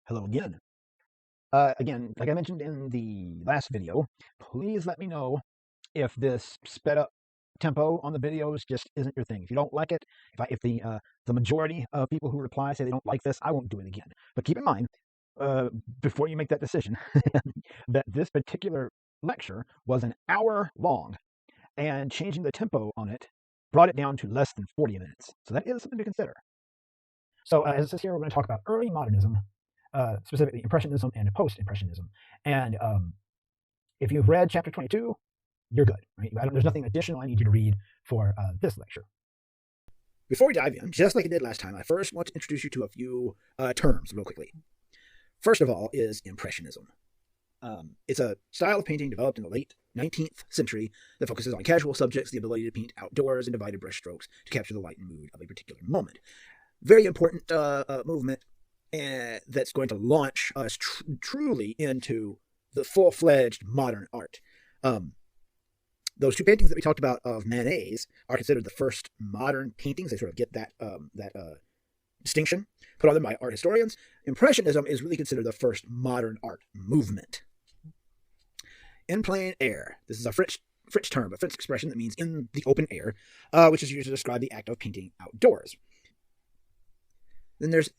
Hello again. Again, like I mentioned in the last video, please let me know if this sped up tempo on the videos just isn't your thing. If you don't like it, if the majority of people who reply say they don't like this, I won't do it again. But keep in mind, uh, before you make that decision, that this particular lecture was an hour long, and changing the tempo on it brought it down to less than 40 minutes. So that is something to consider. So as it says here, we're going to talk about early modernism, specifically Impressionism and Post-Impressionism. And if you've read chapter 22, you're good. Right? There's nothing additional I need you to read for this lecture. Before we dive in, just like I did last time, I first want to introduce you to a few terms real quickly. First of all is Impressionism. It's a style of painting developed in the late 19th century that focuses on casual subjects, the ability to paint outdoors, and divided brushstrokes to capture the light and mood of a particular moment. Very important movement that's going to launch us truly into the full-fledged modern art. Those two paintings that we talked about of Manet's are considered the first modern paintings. They sort of get that distinction put on them by art historians. Impressionism is really considered the first modern art movement. In plein air. This is a French term, a French expression that means in the open air, which is used to describe the act of painting outdoors. Then there's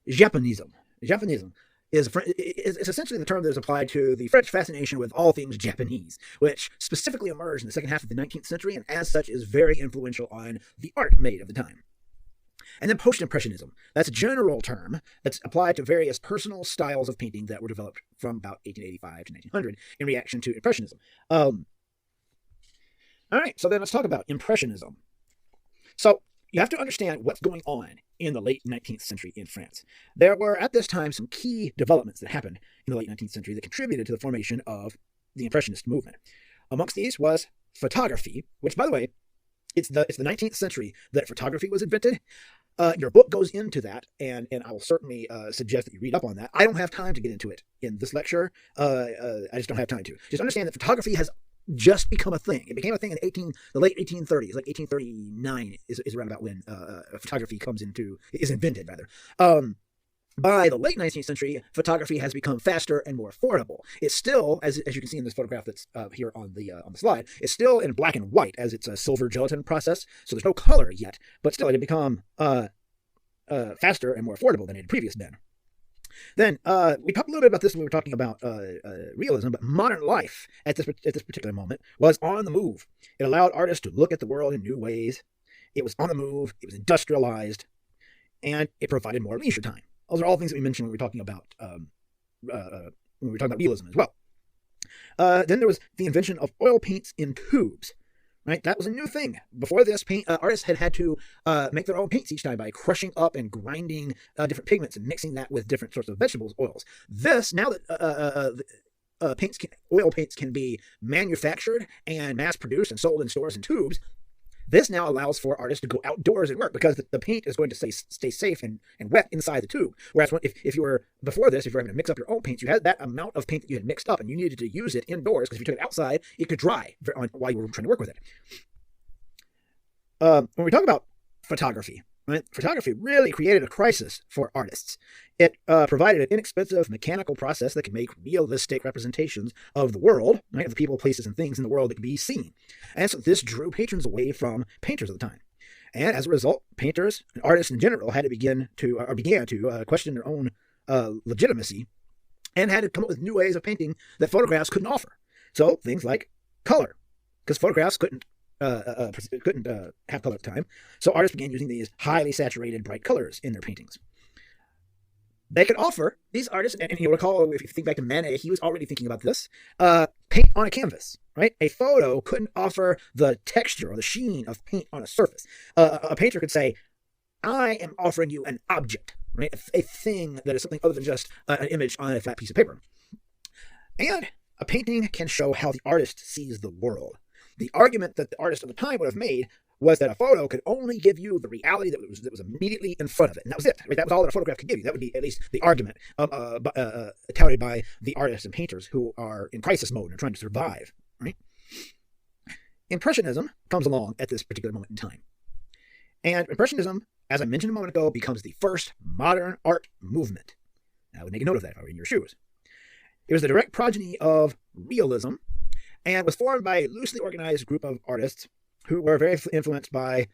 Japonism. Japonism is essentially the term that is applied to the French fascination with all things Japanese, which specifically emerged in the second half of the 19th century and as such is very influential on the art made of the time. And then Post-Impressionism. That's a general term that's applied to various personal styles of painting that were developed from about 1885 to 1900 in reaction to Impressionism. All right, so then let's talk about Impressionism. So you have to understand what's going on in the late 19th century in France. There were, at this time, some key developments that happened in the late 19th century that contributed to the formation of the Impressionist movement. Amongst these was photography, which, by the way, it's the 19th century that photography was invented. Your book goes into that, and I will certainly suggest that you read up on that. I don't have time to get into it in this lecture. I just don't have time to. Just understand that photography has just become a thing. It became a thing in the late 1830s, like 1839 is around about when photography is invented, rather. By the late 19th century, photography has become faster and more affordable. It's still, as you can see in this photograph that's here on the slide, it's still in black and white as it's a silver gelatin process, so there's no color yet, but still it had become faster and more affordable than it had previously been. Then we talked a little bit about this when we were talking about realism, but modern life at this particular moment was on the move. It allowed artists to look at the world in new ways. It was on the move. It was industrialized, and it provided more leisure time. Those are all things that we mentioned when we were talking about realism as well. Then there was the invention of oil paints in tubes. Right, that was a new thing. Before this, artists had to make their own paints each time by crushing up and grinding different pigments and mixing that with different sorts of vegetables oils. This, now that oil paints can be manufactured and mass-produced and sold in stores and tubes, this now allows for artists to go outdoors and work because the paint is going to stay safe and wet inside the tube. Whereas if you were before this, if you were having to mix up your own paints, you had that amount of paint that you had mixed up and you needed to use it indoors because if you took it outside, it could dry while you were trying to work with it. When we talk about photography, right? Photography really created a crisis for artists. It provided an inexpensive mechanical process that could make realistic representations of the world, right, of the people, places, and things in the world that could be seen. And so this drew patrons away from painters at the time. And as a result, painters and artists in general had to began to question their own legitimacy and had to come up with new ways of painting that photographs couldn't offer. So things like color, because photographs couldn't have color at the time. So artists began using these highly saturated, bright colors in their paintings. They could offer, these artists, and you recall, if you think back to Manet, he was already thinking about this, paint on a canvas, right? A photo couldn't offer the texture or the sheen of paint on a surface. A painter could say, I am offering you an object, right? A thing that is something other than just an image on a flat piece of paper. And a painting can show how the artist sees the world. The argument that the artist of the time would have made was that a photo could only give you the reality that was immediately in front of it. And that was it. Right? That was all that a photograph could give you. That would be at least the argument touted by the artists and painters who are in crisis mode and are trying to survive. Right? Impressionism comes along at this particular moment in time. And Impressionism, as I mentioned a moment ago, becomes the first modern art movement. I would make a note of that if I were in your shoes. It was the direct progeny of realism and was formed by a loosely organized group of artists who were very influenced by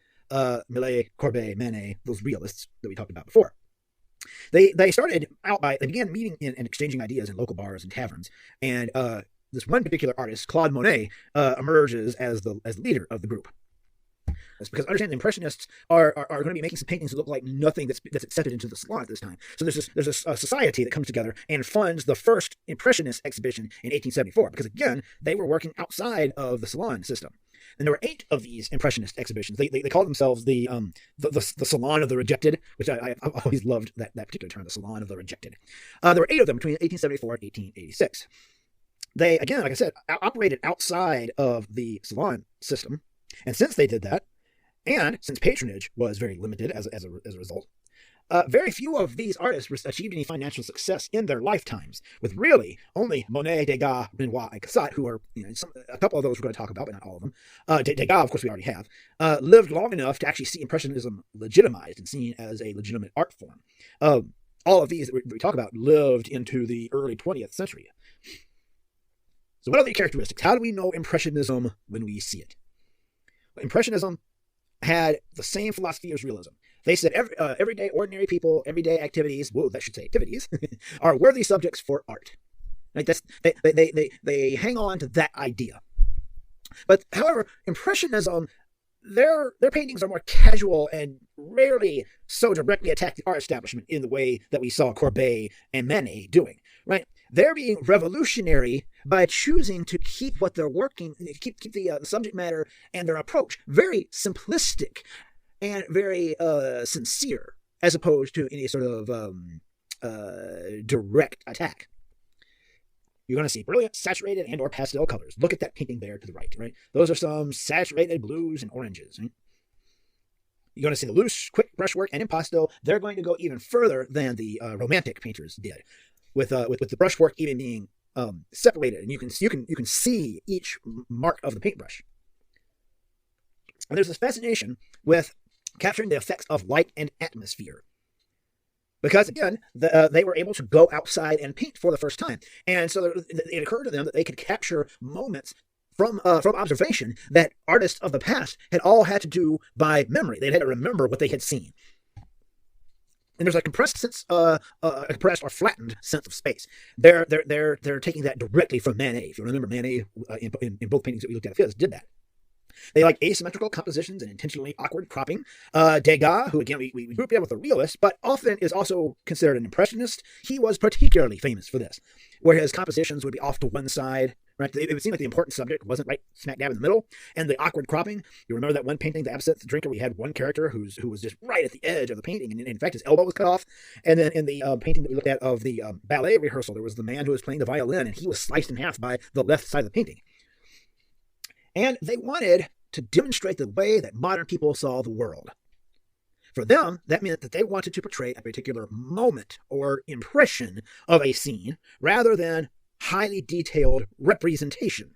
Millet, Courbet, Manet, those realists that we talked about before. They began meeting and exchanging ideas in local bars and taverns, and this one particular artist, Claude Monet, emerges as the leader of the group. That's because understand the Impressionists are going to be making some paintings that look like nothing that's accepted into the salon at this time. So there's a society that comes together and funds the first Impressionist exhibition in 1874, because again, they were working outside of the salon system. And there were 8 of these Impressionist exhibitions. They called themselves the Salon of the Rejected, which I've always loved that particular term, the Salon of the Rejected. There were 8 of them between 1874 and 1886. They, again, like I said, operated outside of the salon system. And since they did that, and since patronage was very limited as a result, very few of these artists achieved any financial success in their lifetimes, with really only Monet, Degas, Renoir, and Cassatt, who are, a couple of those we're going to talk about, but not all of them. Degas, of course, we already have, lived long enough to actually see Impressionism legitimized and seen as a legitimate art form. All of these that we talk about lived into the early 20th century. So what are the characteristics? How do we know Impressionism when we see it? Impressionism had the same philosophy as realism. They said everyday ordinary people, everyday activities, are worthy subjects for art. Like they hang on to that idea. But however, Impressionism, their paintings are more casual and rarely so directly attack the art establishment in the way that we saw Courbet and Manet doing. Right? They're being revolutionary by choosing to keep what they're working, keep the subject matter and their approach very simplistic and very sincere, as opposed to any sort of direct attack. You're going to see brilliant saturated and or pastel colors. Look at that painting there to the right? Those are some saturated blues and oranges. Right? You're going to see the loose, quick brushwork, and in pastel, they're going to go even further than the Romantic painters did, with the brushwork even being separated, and you can see each mark of the paintbrush. And there's this fascination with capturing the effects of light and atmosphere, because again, they were able to go outside and paint for the first time, and so it occurred to them that they could capture moments from observation that artists of the past had all had to do by memory. They had to remember what they had seen. And there's a compressed or flattened sense of space. They're taking that directly from Manet. If you remember, Manet in both paintings that we looked at of his did that. They like asymmetrical compositions and intentionally awkward cropping. Degas, who again we group in with a realist, but often is also considered an impressionist. He was particularly famous for this, where his compositions would be off to one side. Right, it would seem like the important subject wasn't right smack dab in the middle, and the awkward cropping. You remember that one painting, The Absinthe Drinker? We had one character who was just right at the edge of the painting, and in fact his elbow was cut off. And then in the painting that we looked at of the ballet rehearsal, there was the man who was playing the violin, and he was sliced in half by the left side of the painting. And they wanted to demonstrate the way that modern people saw the world. For them, that meant that they wanted to portray a particular moment or impression of a scene rather than highly detailed representation.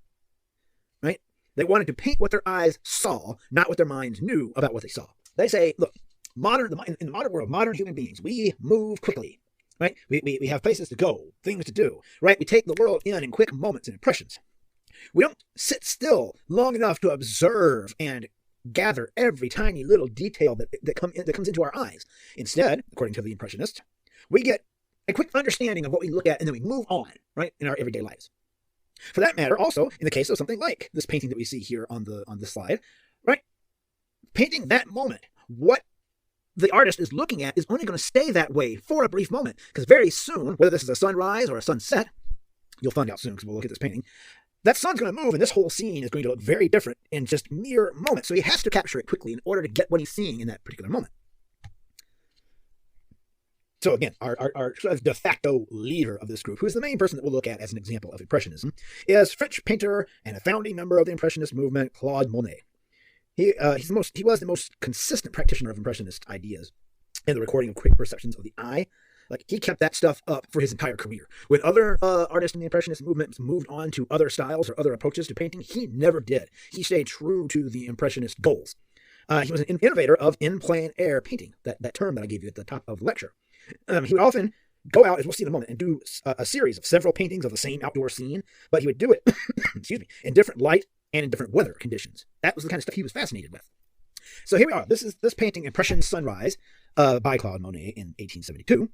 Right? They wanted to paint what their eyes saw, not what their minds knew about what they saw. They say, look, in the modern world, modern human beings, we move quickly. Right? We have places to go, things to do. Right? We take the world in quick moments and impressions. We don't sit still long enough to observe and gather every tiny little detail that comes into our eyes. Instead, according to the Impressionists, we get a quick understanding of what we look at, and then we move on, right, in our everyday lives. For that matter, also, in the case of something like this painting that we see here on the slide, right, painting that moment, what the artist is looking at is only going to stay that way for a brief moment, because very soon, whether this is a sunrise or a sunset, you'll find out soon because we'll look at this painting, that sun's going to move, and this whole scene is going to look very different in just mere moments. So he has to capture it quickly in order to get what he's seeing in that particular moment. So again, our sort of de facto leader of this group, who is the main person that we'll look at as an example of Impressionism, is French painter and a founding member of the Impressionist movement, Claude Monet. He was the most consistent practitioner of Impressionist ideas in the recording of quick perceptions of the eye. Like, he kept that stuff up for his entire career. When other artists in the Impressionist movement moved on to other styles or other approaches to painting, he never did. He stayed true to the Impressionist goals. He was an innovator of in plein air painting, that term that I gave you at the top of the lecture. He would often go out, as we'll see in a moment, and do a series of several paintings of the same outdoor scene, but he would do it, excuse me, in different light and in different weather conditions. That was the kind of stuff he was fascinated with. So here we are. This is this painting, Impression Sunrise, by Claude Monet in 1872.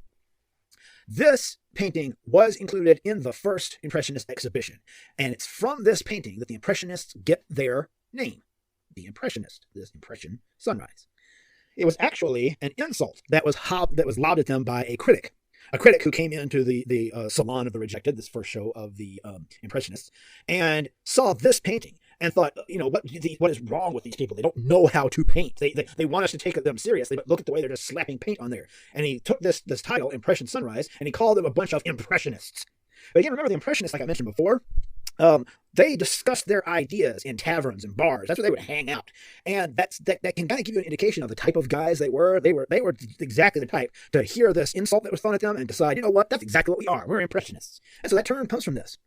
This painting was included in the first Impressionist exhibition, and it's from this painting that the Impressionists get their name, the Impressionist, this Impression Sunrise. It was actually an insult that was lobbed at them by a critic who came into the Salon of the Rejected, this first show of the Impressionists, and saw this painting and thought, what is wrong with these people? They don't know how to paint. They want us to take them seriously, but look at the way they're just slapping paint on there. And he took this title, Impression Sunrise, and he called them a bunch of impressionists. But again, remember the Impressionists, like I mentioned before, they discussed their ideas in taverns and bars. That's where they would hang out. And that can kind of give you an indication of the type of guys they were. They were exactly the type to hear this insult that was thrown at them and decide, you know what, that's exactly what we are. We're Impressionists. And so that term comes from this.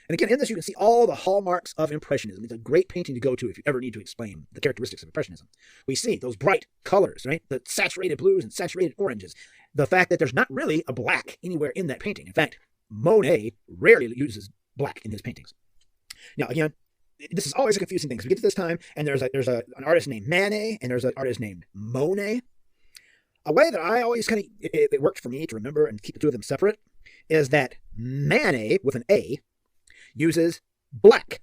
And again, in this, you can see all the hallmarks of Impressionism. It's a great painting to go to if you ever need to explain the characteristics of Impressionism. We see those bright colors, right? The saturated blues and saturated oranges. The fact that there's not really a black anywhere in that painting. In fact, Monet rarely uses black in his paintings. Now, again, this is always a confusing thing. So we get to this time, and there's an artist named Manet, and there's an artist named Monet. A way that I always it worked for me to remember and keep the two of them separate is that Manet, with an A, uses black,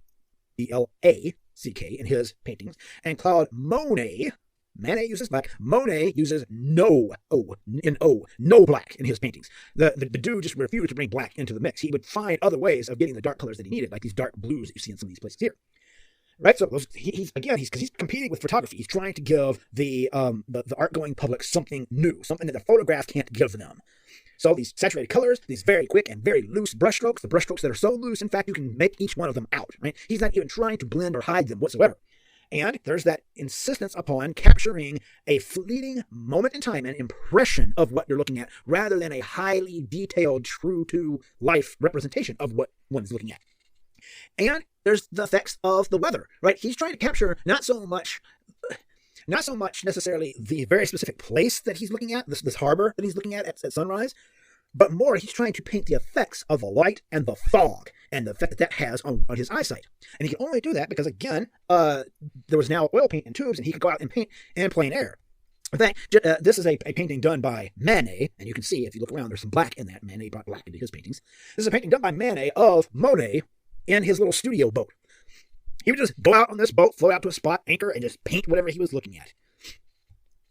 B-L-A-C-K, in his paintings, and Claude Monet uses black. Monet uses no black in his paintings. The dude just refused to bring black into the mix. He would find other ways of getting the dark colors that he needed, like these dark blues that you see in some of these places here. Right, so he's competing with photography. He's trying to give the art-going public something new, something that the photograph can't give them. So these saturated colors, these very quick and very loose brushstrokes, the brushstrokes that are so loose, in fact, you can make each one of them out. Right? He's not even trying to blend or hide them whatsoever. And there's that insistence upon capturing a fleeting moment in time, an impression of what you're looking at, rather than a highly detailed, true-to-life representation of what one's looking at. And there's the effects of the weather, right? He's trying to capture not so much necessarily the very specific place that he's looking at, this harbor that he's looking at sunrise, but more he's trying to paint the effects of the light and the fog and the effect that has on his eyesight. And he can only do that because, again, there was now oil paint in tubes, and he could go out and paint in plain air. In fact, this is a painting done by Manet, and you can see, if you look around, there's some black in that. Manet brought black into his paintings. This is a painting done by Manet of Monet in his little studio boat. He would just go out on this boat, float out to a spot, anchor, and just paint whatever he was looking at.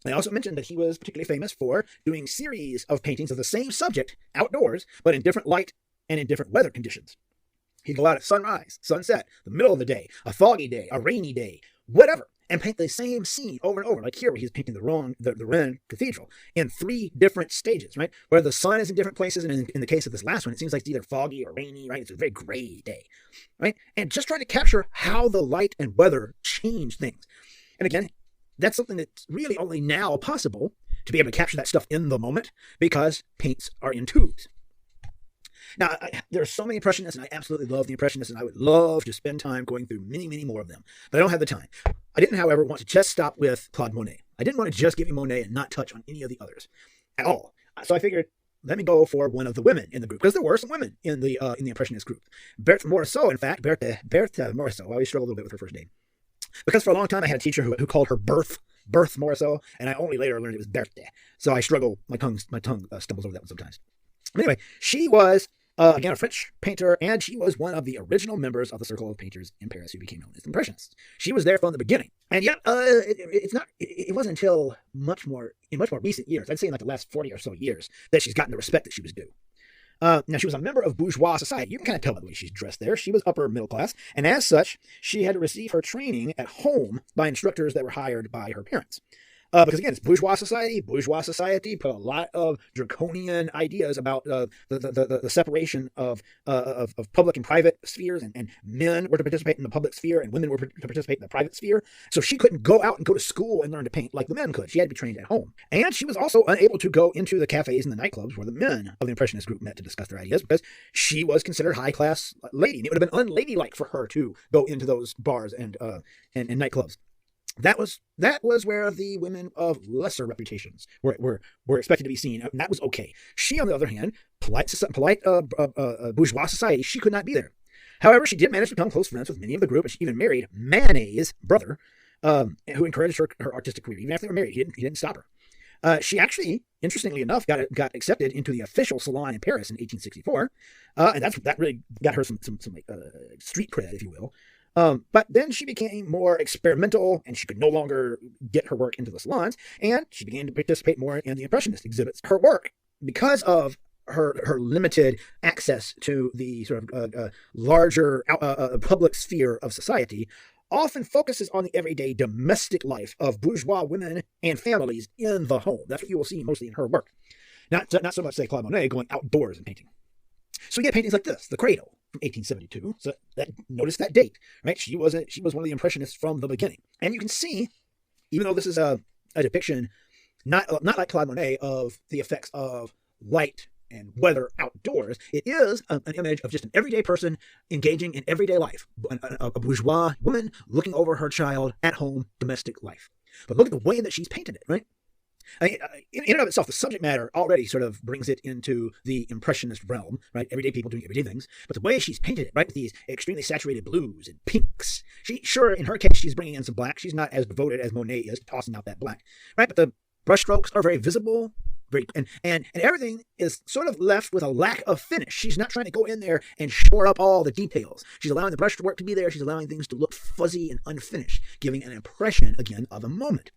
I also mentioned that he was particularly famous for doing series of paintings of the same subject outdoors, but in different light and in different weather conditions. He'd go out at sunrise, sunset, the middle of the day, a foggy day, a rainy day, whatever, and paint the same scene over and over. Like here, where he's painting the Rennes Cathedral in 3 different stages, right? Where the sun is in different places, and in the case of this last one, it seems like it's either foggy or rainy, right? It's a very gray day, right? And just trying to capture how the light and weather change things. And again, that's something that's really only now possible to be able to capture that stuff in the moment because paints are in tubes. Now, there are so many Impressionists, and I absolutely love the Impressionists, and I would love to spend time going through many, many more of them. But I don't have the time. I didn't, however, want to just stop with Claude Monet. I didn't want to just give you Monet and not touch on any of the others at all. So I figured, let me go for one of the women in the group, because there were some women in the Impressionist group. Berthe Morisot, in fact, Berthe Morisot. I always struggle a little bit with her first name. Because for a long time I had a teacher who called her Berthe Morisot, and I only later learned it was Berthe. So I struggle, my tongue stumbles over that one sometimes. But anyway, she was, again, a French painter, and she was one of the original members of the circle of painters in Paris who became known as the Impressionists. She was there from the beginning. And yet, it wasn't until much more recent years, I'd say in like the last 40 or so years, that she's gotten the respect that she was due. Now, she was a member of bourgeois society. You can kind of tell by the way she's dressed there. She was upper middle class, and as such, she had to receive her training at home by instructors that were hired by her parents. Because again, it's bourgeois society. Bourgeois society put a lot of draconian ideas about the separation of public and private spheres, and men were to participate in the public sphere and women were to participate in the private sphere. So she couldn't go out and go to school and learn to paint like the men could. She had to be trained at home. And she was also unable to go into the cafes and the nightclubs where the men of the Impressionist group met to discuss their ideas, because she was considered a high-class lady. And it would have been unladylike for her to go into those bars and nightclubs. That was where the women of lesser reputations were expected to be seen, and that was okay. She, on the other hand, bourgeois society, she could not be there. However, she did manage to become close friends with many of the group, and she even married Manet's brother, who encouraged her artistic career. Even after they were married, he didn't stop her. She actually, interestingly enough, got accepted into the official salon in Paris in 1864, and that really got her some street cred, if you will. But then she became more experimental, and she could no longer get her work into the salons, and she began to participate more in the Impressionist exhibits. Her work, because of her limited access to the sort of larger public sphere of society, often focuses on the everyday domestic life of bourgeois women and families in the home. That's what you will see mostly in her work. Not so much, say, Claude Monet going outdoors and painting. So we get paintings like this, The Cradle, from 1872. So notice that date, right? She was one of the Impressionists from the beginning. And you can see, even though this is a depiction, not like Claude Monet, of the effects of light and weather outdoors, it is an image of just an everyday person engaging in everyday life, a bourgeois woman looking over her child at home, domestic life. But look at the way that she's painted it, right? I mean, in and of itself, the subject matter already sort of brings it into the Impressionist realm, right? Everyday people doing everyday things. But the way she's painted it, right, with these extremely saturated blues and pinks, sure, in her case, she's bringing in some black. She's not as devoted as Monet is, tossing out that black, right? But the brushstrokes are very visible. And everything is sort of left with a lack of finish. She's not trying to go in there and shore up all the details. She's allowing the brushwork to be there. She's allowing things to look fuzzy and unfinished, giving an impression, again, of a moment.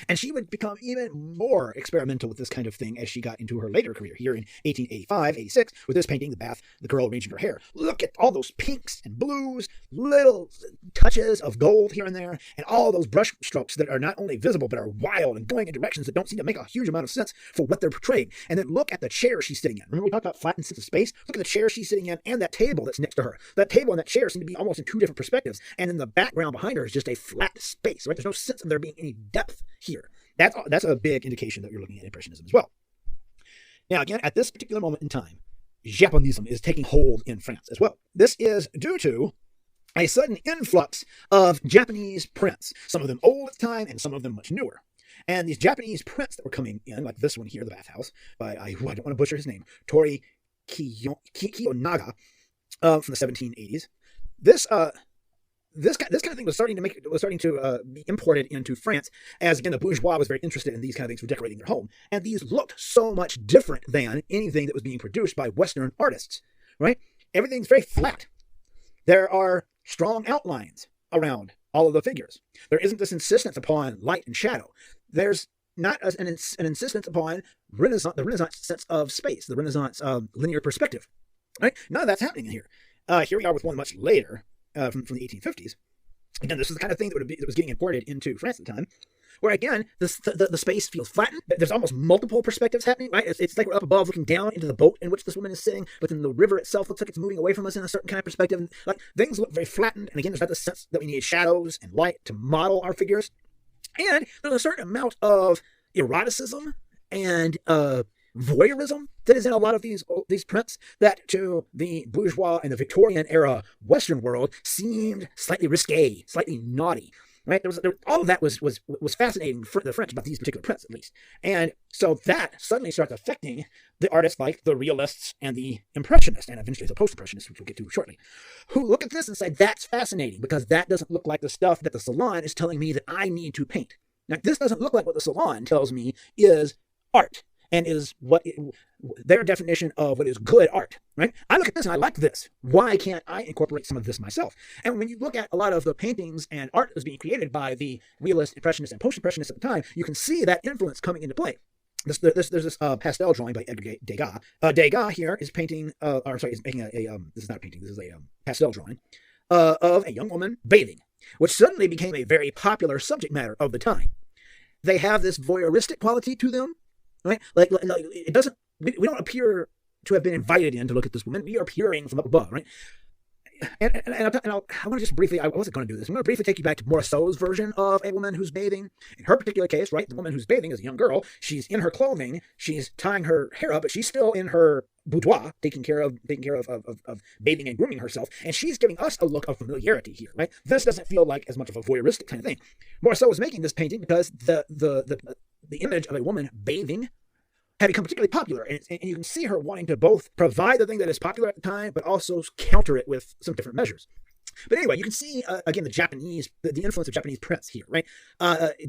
And she would become even more experimental with this kind of thing as she got into her later career, here in 1885, 86, with this painting, The Bath, the Girl Arranging Her Hair. Look at all those pinks and blues, little touches of gold here and there, and all those brush strokes that are not only visible, but are wild and going in directions that don't seem to make a huge amount of sense for what they're portraying. And then look at the chair she's sitting in. Remember we talked about flattened sense of space? Look at the chair she's sitting in and that table that's next to her. That table and that chair seem to be almost in two different perspectives, and then the background behind her is just a flat space, right? There's no sense of there being any depth here. That's a big indication that you're looking at Impressionism as well. Now, again, at this particular moment in time, Japonism is taking hold in France as well. This is due to a sudden influx of Japanese prints, some of them old at the time and some of them much newer. And these Japanese prints that were coming in, like this one here, The Bathhouse, by, I don't want to butcher his name, Tori Kiyonaga, from the 1780s. This kind of thing was starting to be imported into France, as again the bourgeois was very interested in these kind of things for decorating their home, and these looked so much different than anything that was being produced by Western artists. Right? Everything's very flat. There are strong outlines around all of the figures. There isn't this insistence upon light and shadow. There's not an insistence upon the Renaissance sense of space, the Renaissance linear perspective. Right? None of that's happening in here. Here we are with one much later. From the 1850s. Again, this is the kind of thing that was getting imported into France at the time, where again, the space feels flattened. There's almost multiple perspectives happening, right? It's like we're up above looking down into the boat in which this woman is sitting, but then the river itself looks like it's moving away from us in a certain kind of perspective. And, like, things look very flattened, and again, there's not the sense that we need shadows and light to model our figures. And there's a certain amount of eroticism and voyeurism that is in a lot of these prints that to the bourgeois and the Victorian era Western world seemed slightly risque, slightly naughty. Right? All of that was fascinating for the French about these particular prints, at least. And so that suddenly starts affecting the artists like the realists and the impressionists, and eventually the post-impressionists, which we'll get to shortly, who look at this and say, that's fascinating because that doesn't look like the stuff that the salon is telling me that I need to paint. Now, this doesn't look like what the salon tells me is art. And is their definition of what is good art, right? I look at this and I like this. Why can't I incorporate some of this myself? And when you look at a lot of the paintings and art that was being created by the realist, impressionists, and post-impressionists at the time, you can see that influence coming into play. There's this pastel drawing by Edgar Degas. Degas here is painting, is making this is not a painting, this is a pastel drawing of a young woman bathing, which suddenly became a very popular subject matter of the time. They have this voyeuristic quality to them. Right? Like it doesn't. We don't appear to have been invited in to look at this woman. We are peering from up above, right? I want to just briefly. I wasn't going to do this. I'm going to briefly take you back to Morisot's version of a woman who's bathing. In her particular case, right, the woman who's bathing is a young girl. She's in her clothing. She's tying her hair up, but she's still in her boudoir, taking care of bathing and grooming herself. And she's giving us a look of familiarity here, right? This doesn't feel like as much of a voyeuristic kind of thing. Morisot was making this painting because the image of a woman bathing had become particularly popular. And you can see her wanting to both provide the thing that is popular at the time, but also counter it with some different measures. But anyway, you can see, again, the influence of Japanese prints here, right?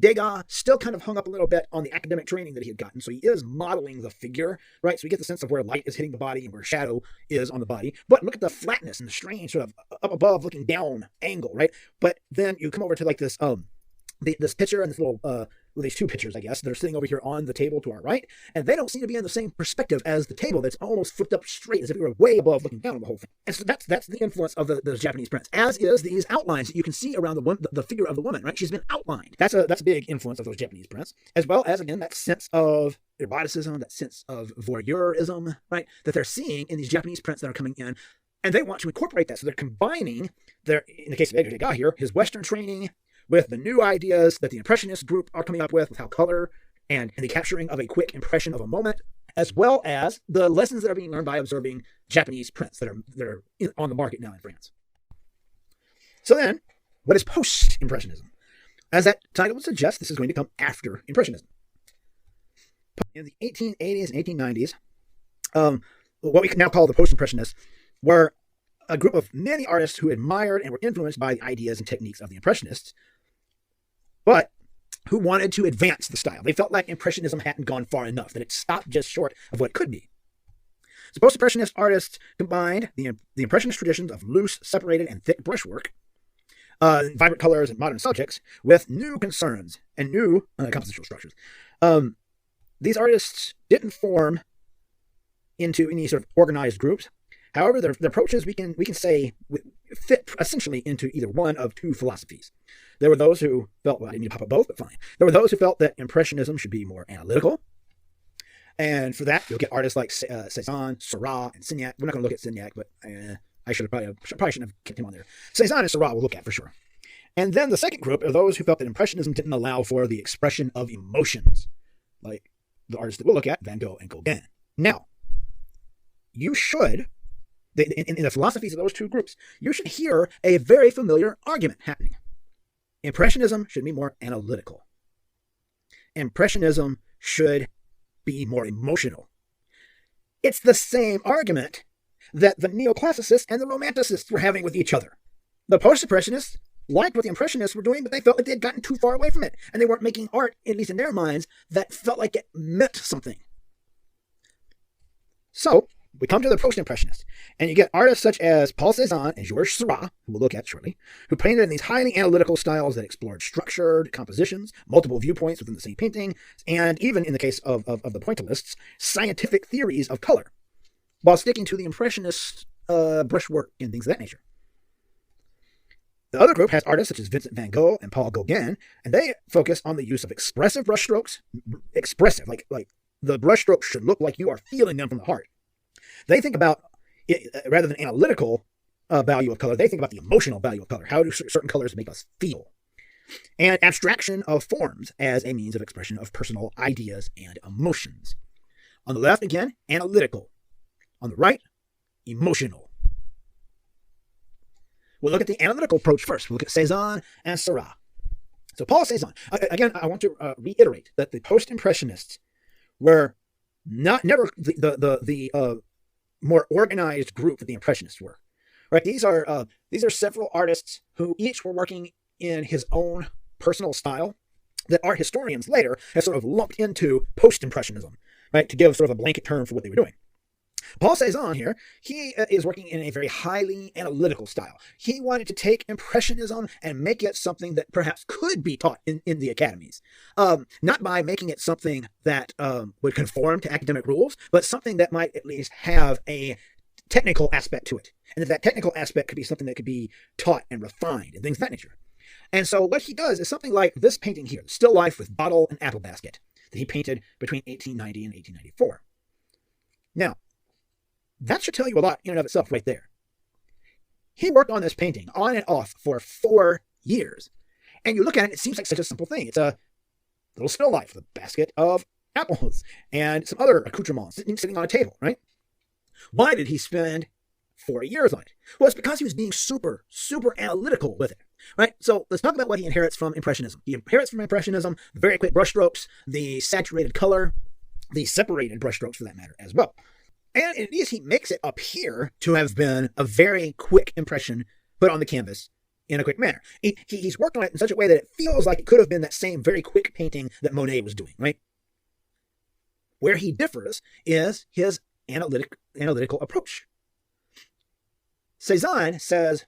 Degas still kind of hung up a little bit on the academic training that he had gotten. So he is modeling the figure, right? So we get the sense of where light is hitting the body and where shadow is on the body. But look at the flatness and the strange sort of up above looking down angle, right? But then you come over to like this, this picture and this little, well, these two pictures, I guess, that are sitting over here on the table to our right, and they don't seem to be in the same perspective as the table that's almost flipped up straight, as if we were way above looking down on the whole thing. And so that's the influence of those Japanese prints, as is these outlines that you can see around the figure of the woman, right? She's been outlined. That's a big influence of those Japanese prints, as well as, again, that sense of eroticism, that sense of voyeurism, right, that they're seeing in these Japanese prints that are coming in, and they want to incorporate that. So they're combining in the case of Edgar Degas here, his Western training with the new ideas that the Impressionist group are coming up with how color and the capturing of a quick impression of a moment, as well as the lessons that are being learned by observing Japanese prints that are on the market now in France. So then, what is post-Impressionism? As that title would suggest, this is going to come after Impressionism. In the 1880s and 1890s, what we can now call the post-Impressionists were a group of many artists who admired and were influenced by the ideas and techniques of the Impressionists, but who wanted to advance the style. They felt like Impressionism hadn't gone far enough, that it stopped just short of what it could be. So post-Impressionist artists combined the Impressionist traditions of loose, separated, and thick brushwork, vibrant colors and modern subjects, with new concerns and new compositional structures. These artists didn't form into any sort of organized groups. However, their approaches, we can say, fit essentially into either one of two philosophies. There were those who felt, well, I didn't need to pop up both, but fine. There were those who felt that Impressionism should be more analytical. And for that, you'll get artists like Cezanne, Seurat, and Signac. We're not going to look at Signac, but I probably shouldn't have kept him on there. Cezanne and Seurat we'll look at for sure. And then the second group are those who felt that Impressionism didn't allow for the expression of emotions, like the artists that we'll look at, Van Gogh and Gauguin. Now, you should, in the philosophies of those two groups, you should hear a very familiar argument happening. Impressionism should be more analytical. Impressionism should be more emotional. It's the same argument that the neoclassicists and the romanticists were having with each other. The post-impressionists liked what the impressionists were doing, but they felt like they had gotten too far away from it, and they weren't making art, at least in their minds, that felt like it meant something. So we come to the post-impressionists, and you get artists such as Paul Cézanne and Georges Seurat, who we'll look at shortly, who painted in these highly analytical styles that explored structured compositions, multiple viewpoints within the same painting, and even in the case of the pointillists, scientific theories of color, while sticking to the impressionist brushwork and things of that nature. The other group has artists such as Vincent van Gogh and Paul Gauguin, and they focus on the use of expressive brushstrokes, like the brushstrokes should look like you are feeling them from the heart. They think about, rather than analytical value of color, they think about the emotional value of color. How do certain colors make us feel? And abstraction of forms as a means of expression of personal ideas and emotions. On the left, again, analytical. On the right, emotional. We'll look at the analytical approach first. We'll look at Cézanne and Seurat. So Paul Cézanne, again, I want to reiterate that the post-impressionists were never the more organized group that the impressionists were. Right? These are several artists who each were working in his own personal style that art historians later have sort of lumped into post-impressionism, right? To give sort of a blanket term for what they were doing. Paul Cézanne here, he is working in a very highly analytical style. He wanted to take impressionism and make it something that perhaps could be taught in the academies. Not by making it something that would conform to academic rules, but something that might at least have a technical aspect to it. And that technical aspect could be something that could be taught and refined and things of that nature. And so what he does is something like this painting here, Still Life with Bottle and Apple Basket, that he painted between 1890 and 1894. Now, that should tell you a lot in and of itself right there. He worked on this painting on and off for 4 years. And you look at it, it seems like such a simple thing. It's a little still life with a basket of apples and some other accoutrements sitting on a table, right? Why did he spend 4 years on it? Well, it's because he was being super, super analytical with it, right? So let's talk about what he inherits from Impressionism. He inherits from Impressionism the very quick brushstrokes, the saturated color, the separated brushstrokes for that matter as well. And at least he makes it appear to have been a very quick impression put on the canvas in a quick manner. He's worked on it in such a way that it feels like it could have been that same very quick painting that Monet was doing, right? Where he differs is his analytical approach. Cézanne says,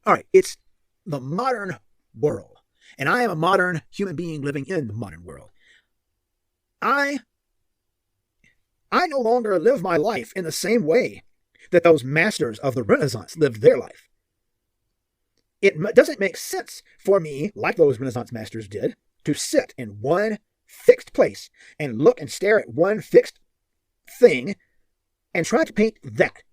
all right, it's the modern world, and I am a modern human being living in the modern world. I no longer live my life in the same way that those masters of the Renaissance lived their life. It doesn't make sense for me, like those Renaissance masters did, to sit in one fixed place and look and stare at one fixed thing and try to paint that.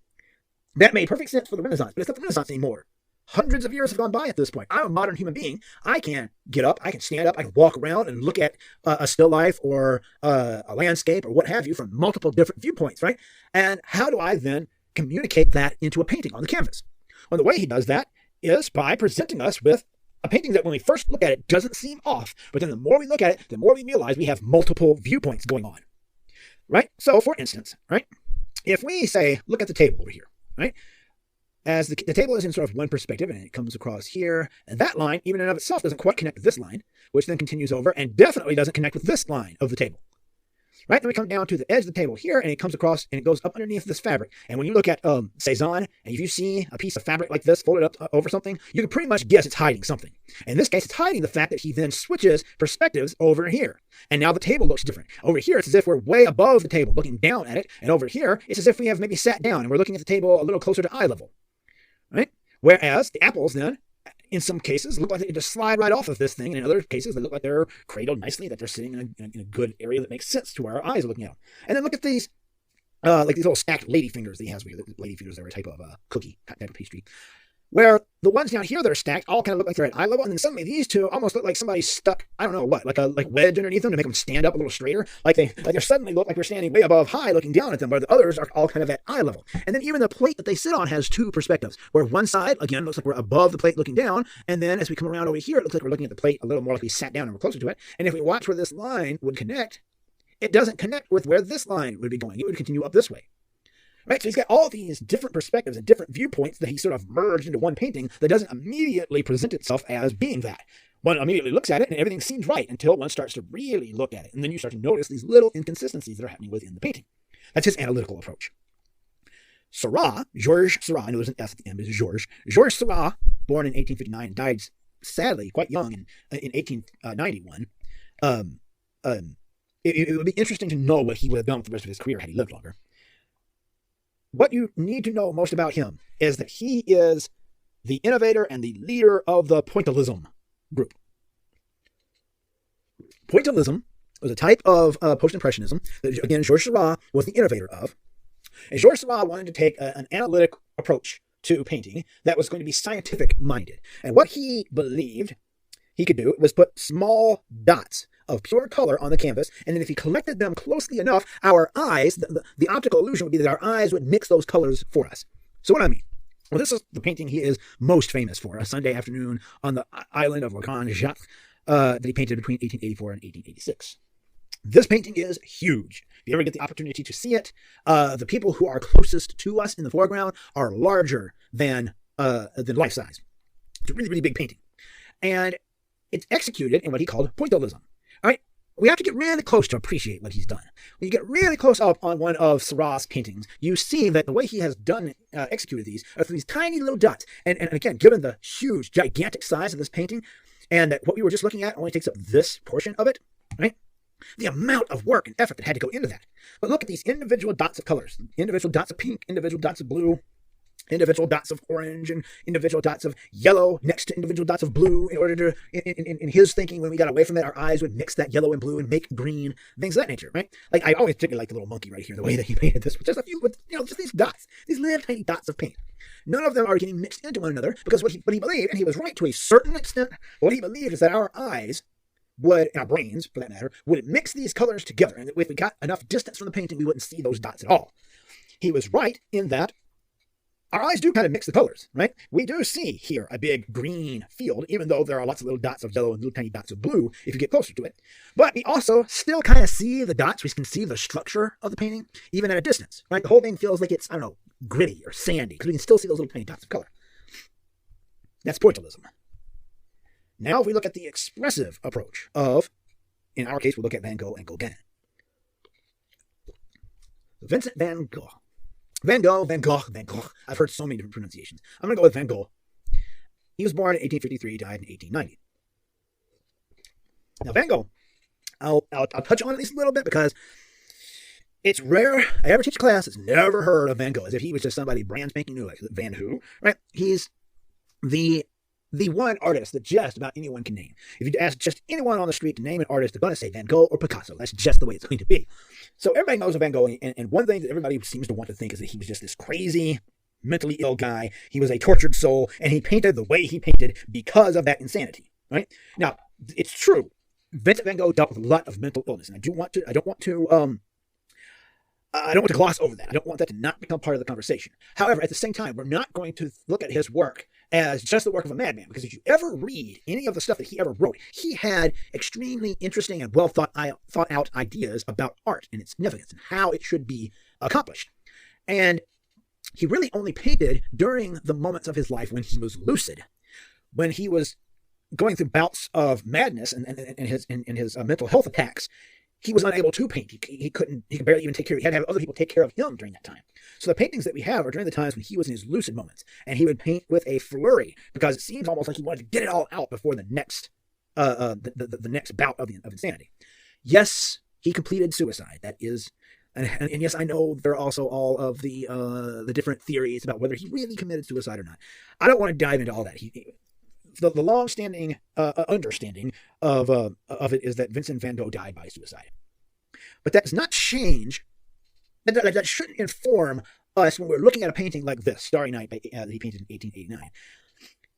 That made perfect sense for the Renaissance, but it's not the Renaissance anymore. Hundreds of years have gone by at this point. I'm a modern human being. I can get up, I can stand up, I can walk around and look at a still life or a landscape or what have you from multiple different viewpoints, right? And how do I then communicate that into a painting on the canvas? Well, the way he does that is by presenting us with a painting that when we first look at it doesn't seem off, but then the more we look at it, the more we realize we have multiple viewpoints going on, right? So for instance, right, if we say, look at the table over here, right? As the table is in sort of one perspective, and it comes across here, and that line, even in and of itself, doesn't quite connect with this line, which then continues over and definitely doesn't connect with this line of the table. Right? Then we come down to the edge of the table here, and it comes across, and it goes up underneath this fabric. And when you look at Cézanne, and if you see a piece of fabric like this folded up over something, you can pretty much guess it's hiding something. In this case, it's hiding the fact that he then switches perspectives over here. And now the table looks different. Over here, it's as if we're way above the table, looking down at it. And over here, it's as if we have maybe sat down, and we're looking at the table a little closer to eye level. Right? Whereas the apples then, in some cases, look like they just slide right off of this thing, and in other cases, they look like they're cradled nicely, that they're sitting in a good area that makes sense to where our eyes are looking at. And then look at these, like these little stacked lady fingers that he has. Lady fingers are a type of cookie, type of pastry. Where the ones down here that are stacked all kind of look like they're at eye level, and then suddenly these two almost look like somebody stuck, I don't know what, like a wedge underneath them to make them stand up a little straighter. Like they suddenly look like we're standing way above high looking down at them, where the others are all kind of at eye level. And then even the plate that they sit on has two perspectives, where one side, again, looks like we're above the plate looking down, and then as we come around over here, it looks like we're looking at the plate a little more like we sat down and we're closer to it. And if we watch where this line would connect, it doesn't connect with where this line would be going. It would continue up this way. Right, so he's got all these different perspectives and different viewpoints that he sort of merged into one painting that doesn't immediately present itself as being that. One immediately looks at it and everything seems right until one starts to really look at it. And then you start to notice these little inconsistencies that are happening within the painting. That's his analytical approach. Seurat, Georges Seurat, I know there's an S at the end, but it's Georges. Georges Seurat, born in 1859 and died sadly quite young in 1891. It would be interesting to know what he would have done with the rest of his career had he lived longer. What you need to know most about him is that he is the innovator and the leader of the Pointillism group. Pointillism was a type of post-impressionism that, again, Georges Seurat was the innovator of. And Georges Seurat wanted to take an analytic approach to painting that was going to be scientific-minded. And what he believed he could do was put small dots of pure color on the canvas, and then if he collected them closely enough, our eyes, the optical illusion would be that our eyes would mix those colors for us. So what do I mean? Well, this is the painting he is most famous for, a Sunday afternoon on the island of Le Grand Jacques that he painted between 1884 and 1886. This painting is huge. If you ever get the opportunity to see it, the people who are closest to us in the foreground are larger than life size. It's a really, really big painting. And it's executed in what he called Pointillism. All right, we have to get really close to appreciate what he's done. When you get really close up on one of Seurat's paintings, you see that the way he has executed these are these tiny little dots. And again, given the huge, gigantic size of this painting, and that what we were just looking at only takes up this portion of it, right? The amount of work and effort that had to go into that. But look at these individual dots of colors, individual dots of pink, individual dots of blue, individual dots of orange, and individual dots of yellow next to individual dots of blue in order to, in his thinking, when we got away from it, our eyes would mix that yellow and blue and make green, things of that nature, right? Like, I always particularly like the little monkey right here, the way that he painted this, with just a few, with, just these dots, these little tiny dots of paint. None of them are getting mixed into one another, because what he believed, and he was right to a certain extent, what he believed is that our eyes would, and our brains, for that matter, would mix these colors together, and if we got enough distance from the painting, we wouldn't see those dots at all. He was right in that our eyes do kind of mix the colors, right? We do see here a big green field, even though there are lots of little dots of yellow and little tiny dots of blue if you get closer to it. But we also still kind of see the dots. We can see the structure of the painting, even at a distance, right? The whole thing feels like it's, I don't know, gritty or sandy, because we can still see those little tiny dots of color. That's pointillism. Now, if we look at the expressive approach of, in our case, we'll look at Van Gogh and Gauguin. Vincent van Gogh. Van Gogh. I've heard so many different pronunciations. I'm going to go with Van Gogh. He was born in 1853, died in 1890. Now, Van Gogh, I'll touch on at least a little bit because it's rare. I ever teach a class that's never heard of Van Gogh, as if he was just somebody brand spanking new, like Van who, right? He's the one artist that just about anyone can name. If you ask just anyone on the street to name an artist, they're going to say Van Gogh or Picasso. That's just the way it's going to be. So everybody knows of Van Gogh, and one thing that everybody seems to want to think is that he was just this crazy, mentally ill guy. He was a tortured soul, and he painted the way he painted because of that insanity, right? Now, it's true. Vincent van Gogh dealt with a lot of mental illness, and I don't want to gloss over that. I don't want that to not become part of the conversation. However, at the same time, we're not going to look at his work as just the work of a madman, because if you ever read any of the stuff that he ever wrote, he had extremely interesting and well thought out ideas about art and its significance and how it should be accomplished. And he really only painted during the moments of his life when he was lucid, when he was going through bouts of madness and his mental health attacks. He was unable to paint. He could barely even take care. He had to have other people take care of him during that time. So the paintings that we have are during the times when he was in his lucid moments, and he would paint with a flurry because it seems almost like he wanted to get it all out before the next the next bout of insanity. Yes, he completed suicide. That is, and yes, I know there are also all of the different theories about whether he really committed suicide or not. I don't want to dive into all that. The long-standing understanding of it is that Vincent van Gogh died by suicide. But that does not change, that shouldn't inform us when we're looking at a painting like this, Starry Night, that he painted in 1889.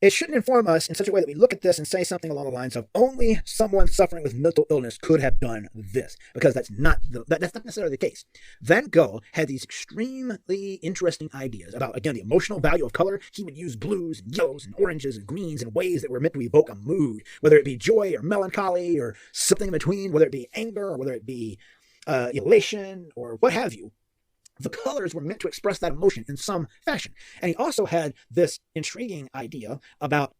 It shouldn't inform us in such a way that we look at this and say something along the lines of only someone suffering with mental illness could have done this, because that's not necessarily the case. Van Gogh had these extremely interesting ideas about, again, the emotional value of color. He would use blues and yellows and oranges and greens in ways that were meant to evoke a mood, whether it be joy or melancholy or something in between, whether it be anger or whether it be elation or what have you. The colors were meant to express that emotion in some fashion. And he also had this intriguing idea about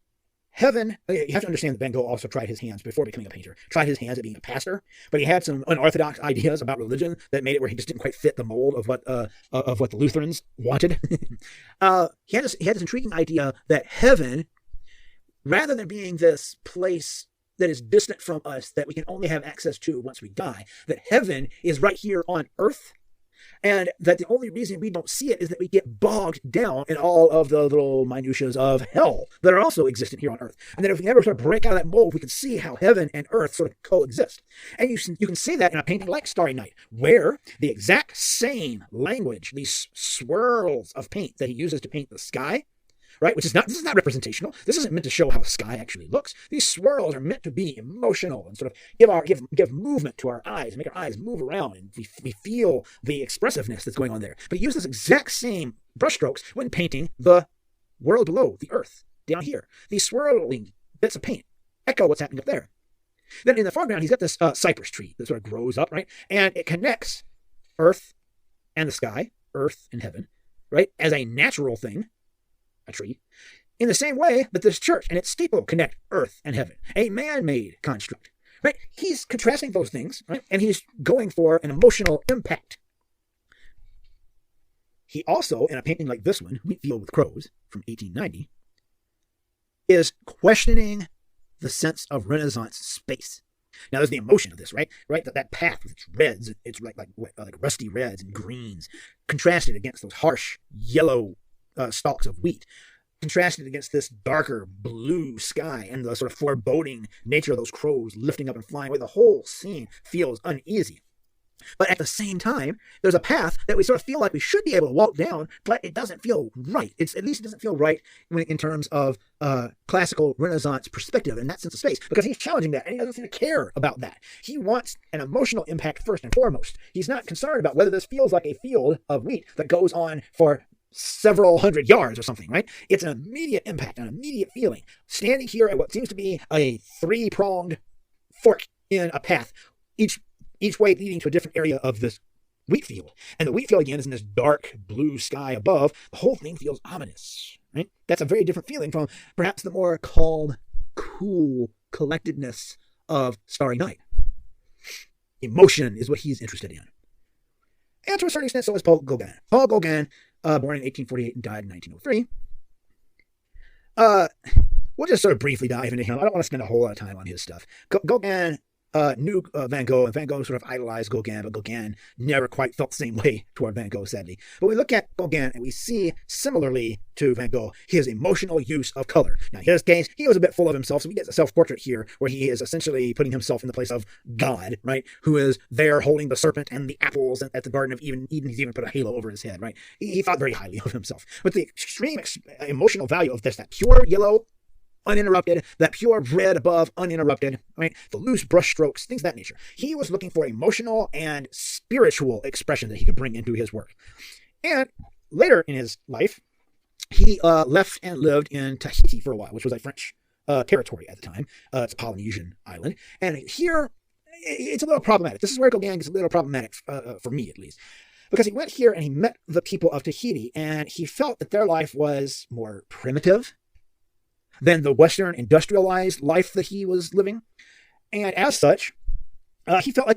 heaven. You have to understand that Van Gogh also tried his hands before becoming a painter, tried his hands at being a pastor, but he had some unorthodox ideas about religion that made it where he just didn't quite fit the mold of what the Lutherans wanted. He had this intriguing idea that heaven, rather than being this place that is distant from us that we can only have access to once we die, that heaven is right here on earth. And that the only reason we don't see it is that we get bogged down in all of the little minutiae of hell that are also existent here on earth. And that if we ever sort of break out of that mold, we can see how heaven and earth sort of coexist. And you can see that in a painting like Starry Night, where the exact same language, these swirls of paint that he uses to paint the sky, right? This is not representational. This isn't meant to show how the sky actually looks. These swirls are meant to be emotional and sort of give movement to our eyes and make our eyes move around, and we feel the expressiveness that's going on there. But he used this exact same brushstrokes when painting the world below, the earth, down here. These swirling bits of paint echo what's happening up there. Then in the foreground, he's got this cypress tree that sort of grows up, right? And it connects earth and the sky, earth and heaven, right? As a natural thing, a tree, in the same way that this church and its steeple connect earth and heaven, a man-made construct, right? He's contrasting those things, right? And he's going for an emotional impact. He also, in a painting like this one, Wheatfield with Crows, from 1890, is questioning the sense of Renaissance space. Now, there's the emotion of this, right? That path with its reds, it's like rusty reds and greens, contrasted against those harsh yellow stalks of wheat, contrasted against this darker blue sky and the sort of foreboding nature of those crows lifting up and flying away. The whole scene feels uneasy. But at the same time, there's a path that we sort of feel like we should be able to walk down, but it doesn't feel right. At least it doesn't feel right in terms of classical Renaissance perspective in that sense of space, because he's challenging that, and he doesn't seem to care about that. He wants an emotional impact first and foremost. He's not concerned about whether this feels like a field of wheat that goes on for several hundred yards or something, right? It's an immediate impact, an immediate feeling. Standing here at what seems to be a three-pronged fork in a path, each way leading to a different area of this wheat field. And the wheat field, again, is in this dark blue sky above. The whole thing feels ominous, right? That's a very different feeling from perhaps the more calm, cool collectedness of Starry Night. Emotion is what he's interested in. And to a certain extent, so is Paul Gauguin. Paul Gauguin, born in 1848 and died in 1903. We'll just sort of briefly dive into him. I don't want to spend a whole lot of time on his stuff. Gauguin knew Van Gogh, and Van Gogh sort of idolized Gauguin, but Gauguin never quite felt the same way toward Van Gogh, sadly. But we look at Gauguin, and we see, similarly to Van Gogh, his emotional use of color. Now, in his case, he was a bit full of himself, so we get a self-portrait here, where he is essentially putting himself in the place of God, right, who is there holding the serpent and the apples at the Garden of Eden. He's even put a halo over his head, right? He thought very highly of himself. But the extreme emotional value of this, that pure yellow, uninterrupted, that pure red above, uninterrupted, right? The loose brush strokes, things of that nature. He was looking for emotional and spiritual expression that he could bring into his work. And later in his life, he left and lived in Tahiti for a while, which was a French territory at the time. It's a Polynesian island. And here, it's a little problematic. This is where Gauguin gets a little problematic, for me at least. Because he went here and he met the people of Tahiti, and he felt that their life was more primitive than the Western industrialized life that he was living. And as such, he felt like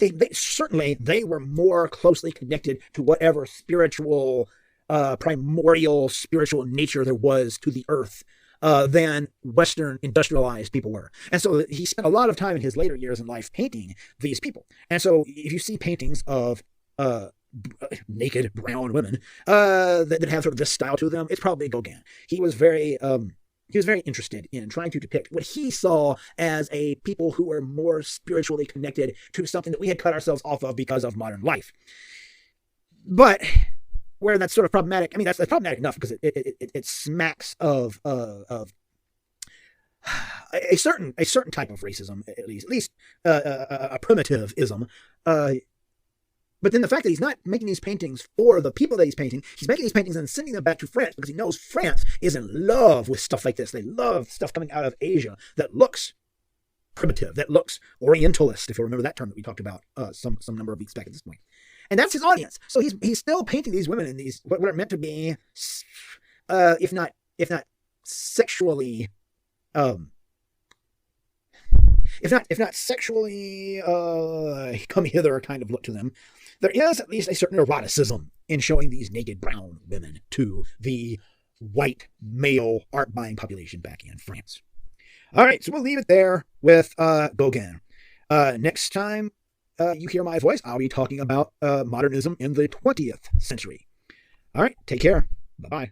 they were more closely connected to whatever spiritual, primordial spiritual nature there was to the earth than Western industrialized people were. And so he spent a lot of time in his later years in life painting these people. And so if you see paintings of naked brown women that have sort of this style to them, it's probably Gauguin. He was very interested in trying to depict what he saw as a people who were more spiritually connected to something that we had cut ourselves off of because of modern life. But where that's sort of problematic, I mean, that's problematic enough because it smacks of a certain type of racism, at least a primitivism. But then the fact that he's not making these paintings for the people that he's making these paintings and sending them back to France because he knows France is in love with stuff like this. They love stuff coming out of Asia that looks primitive, that looks orientalist, if you remember that term that we talked about some number of weeks back at this point. And that's his audience. So he's still painting these women in these what are meant to be, if not sexually, if not sexually come hither kind of look to them. There is at least a certain eroticism in showing these naked brown women to the white male art buying population back in France. All right, so we'll leave it there with Gauguin. Next time you hear my voice, I'll be talking about modernism in the 20th century. All right, take care. Bye-bye.